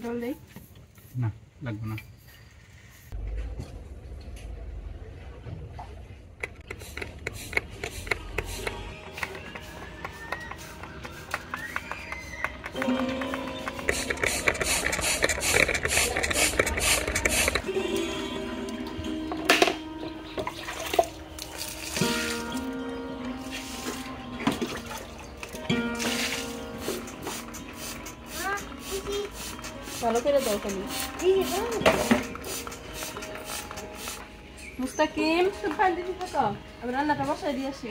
জল দেই না লাগবে না। ভালো করে দাও তুমি। মুস্তাকিম তুই পানি দিতে থাকো, আমি রান্নাটা বসাই দিয়ে আসি।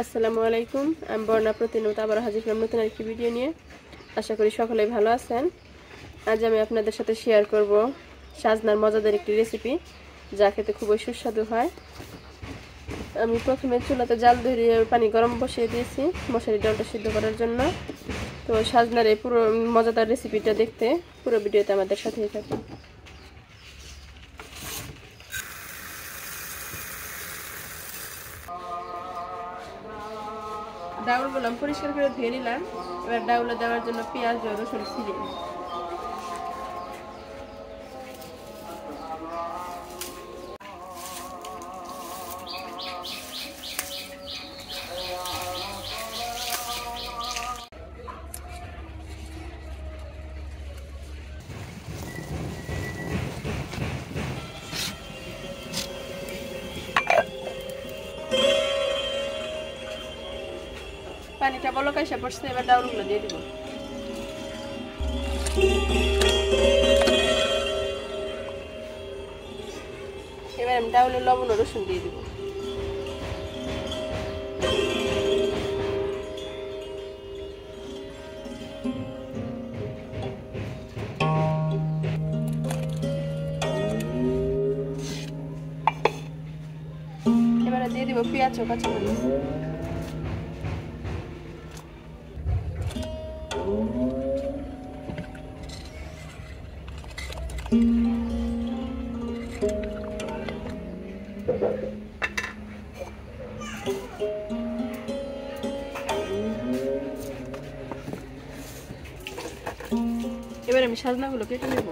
আসসালামু আলাইকুম, আমি বর্ণা প্রতিনিয়ত আবার হাজির হলাম নতুন একটি ভিডিও নিয়ে। আশা করি সকলেই ভালো আছেন। আজ আমি আপনাদের সাথে শেয়ার করব সাজনার মজাদার একটি রেসিপি, যা খেতে খুবই সুস্বাদু হয়। আমি প্রথমে চুলাতে জাল ধরিয়ে পানি গরম বসিয়ে দিয়েছি মশারি ডালটা সিদ্ধ করার জন্য। তো সাজনার এই পুরো মজাদার রেসিপিটা দেখতে পুরো ভিডিওতে আমাদের সাথেই থাকুন। ডাউলগুলো আমি পরিষ্কার করে ধুয়ে নিলাম। এবার ডাউলে দেওয়ার জন্য পেঁয়াজ ও রসুন ছিঁড়ে নিই। পানিটা বলক এসে পড়ছে, এবার ডাউলগুলো দিয়ে দিব। এবার আমি ডাউলে লবণ ও রসুন দিয়ে দিব। এবারে দিয়ে দিব পেঁয়াজ ও কাঁচামরিচ। এবার আমি সাজনাগুলো কেটে নেব।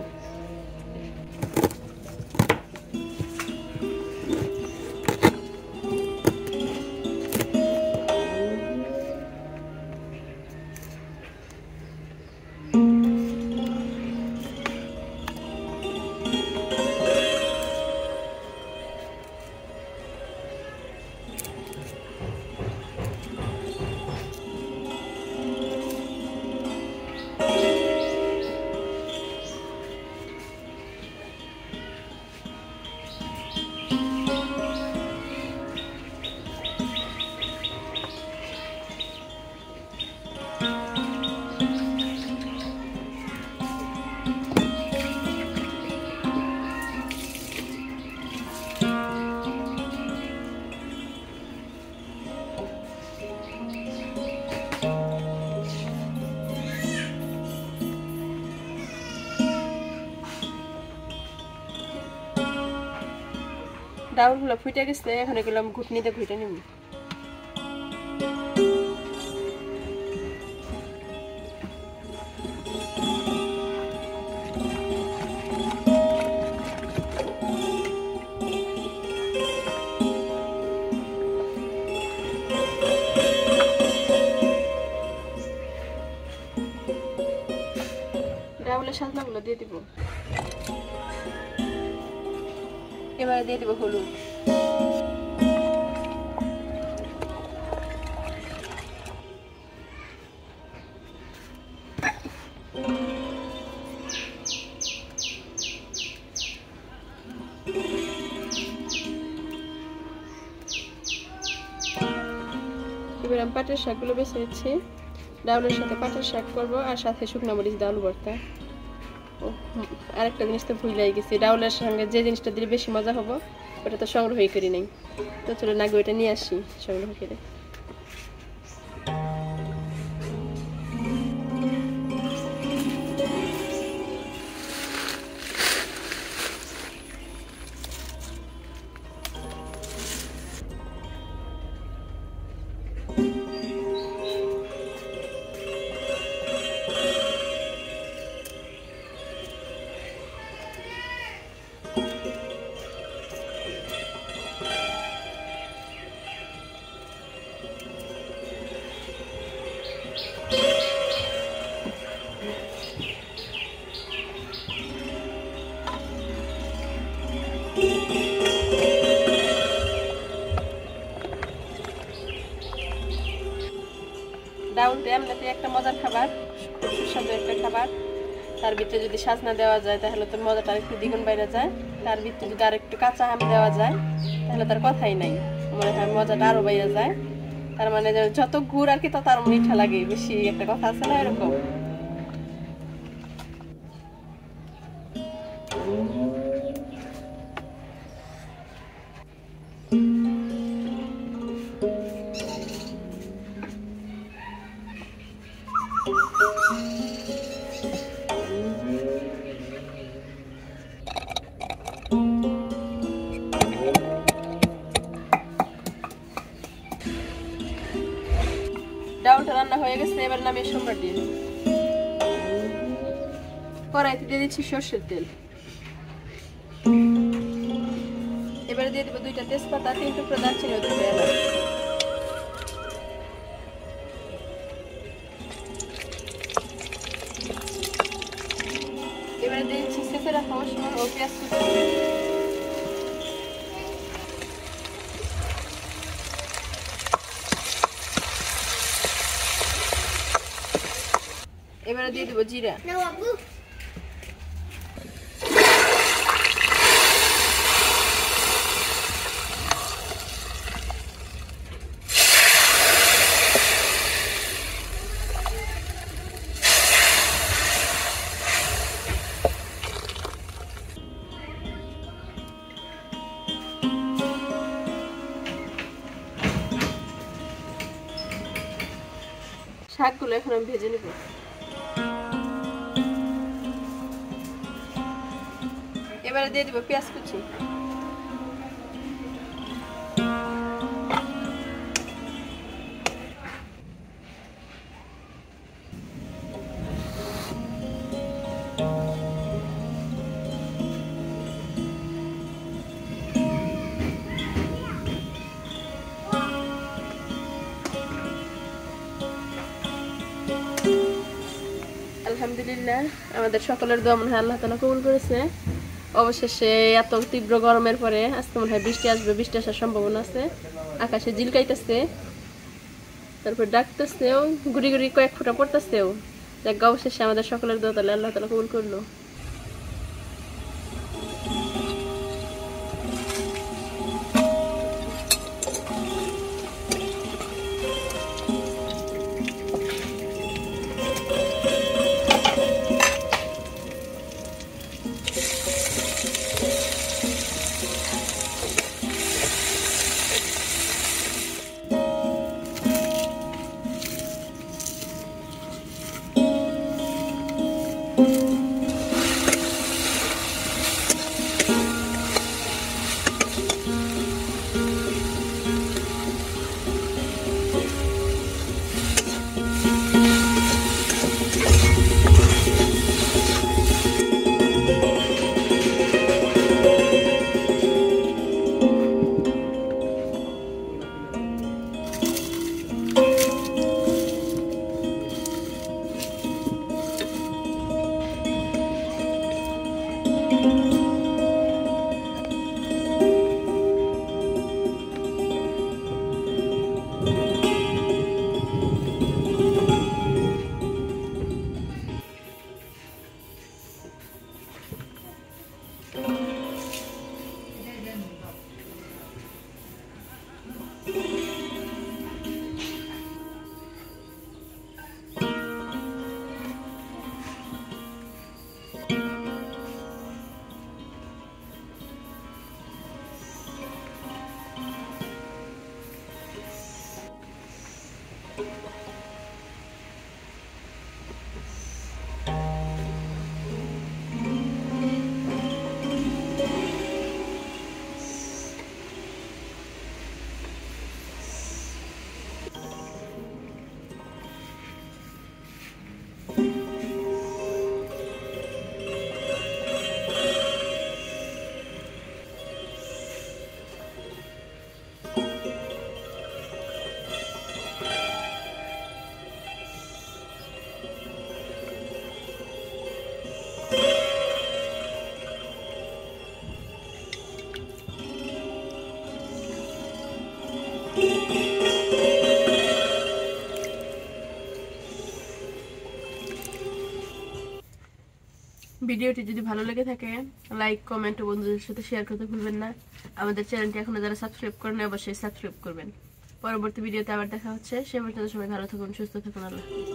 ডাউলগুলো ফুটে গেছে, এখন এগুলো আমি ঘুটনিতে ঘুটে নিব। ডাউলের সাজনাগুলো দিয়ে দিব। এবারে দিয়ে দিব হলুদ। এবার আমি পাটের শাকগুলো বেছে নিচ্ছি। ডাউলের সাথে পাটের শাক করবো, আর সাথে শুকনো মরিচ ডাউল ভর্তা। আরেকটা জিনিস তো ভুলেই গেছি, ডাউলের সঙ্গে যে জিনিসটা দিলে বেশি মজা হবে ওটা তো সংগ্রহই করি নাই। তো চলো আগে ওইটা নিয়ে আসি সংগ্রহ করে। ডাউল দিয়ে এমনিতে একটা মজার খাবার, খুব সুস্বাদু একটা খাবার। তার ভিতরে যদি সাজনা দেওয়া যায় তাহলে তো মজাটা একটু দ্বিগুণ বাইরে যায়। তার ভিতরে যদি আর একটু কাঁচা আম দেওয়া যায় তাহলে তার কথাই নাই, মনে হয় মজাটা আরো বাইরে যায়। তার মানে যত গুড় আর কি তত আর মিঠা লাগে, বেশি একটা কথা আছে না এরকম। ডাউলটা রান্না হয়ে গেছে, এবার নামিয়ে সম্রাট দিয়ে দিই। কড়াইতে দিয়ে দিচ্ছি সর্ষের তেল। এবারে দিয়ে দেবো 2টা তেজপাতা, 3 টুকরো দারচিনি ও 2টা এলাচ। এবারে দিয়ে দিচ্ছি চেঁচে রাখা রসুন ও পেঁয়াজ কুচি। এবারে দিয়ে দেবো জিরা। শাকগুলো এখন আমি ভেজে নেব। এবারে দিয়ে দেবো পেঁয়াজ কুচি। আলহামদুলিল্লাহ, আমাদের সকলের দোয়া মনে হয় আল্লাহ তাআলা কবুল করেছে। অবশেষে এত তীব্র গরমের পরে আজকে মনে হয় বৃষ্টি আসবে, বৃষ্টি আসার সম্ভাবনা আছে। আকাশে ঝিলকাইতেছে, তারপর ডাকতেছেও, গুড়ি গুড়ি কয়েক ফোঁটা পড়তেছেও। দেখ অবশেষে আমাদের সকলের দোয়া তাহলে আল্লাহ তাআলা কবুল করলো। ভিডিওটি যদি ভালো লেগে থাকে লাইক কমেন্ট ও বন্ধুদের সাথে শেয়ার করতে ভুলবেন না। আমাদের চ্যানেলটি এখনো যারা সাবস্ক্রাইব করেন অবশ্যই সাবস্ক্রাইব করবেন। পরবর্তী ভিডিওতে আবার দেখা হচ্ছে। সে পর্যন্ত সবাই ভালো থাকুন, সুস্থ থাকুন। আল্লাহ হাফেজ।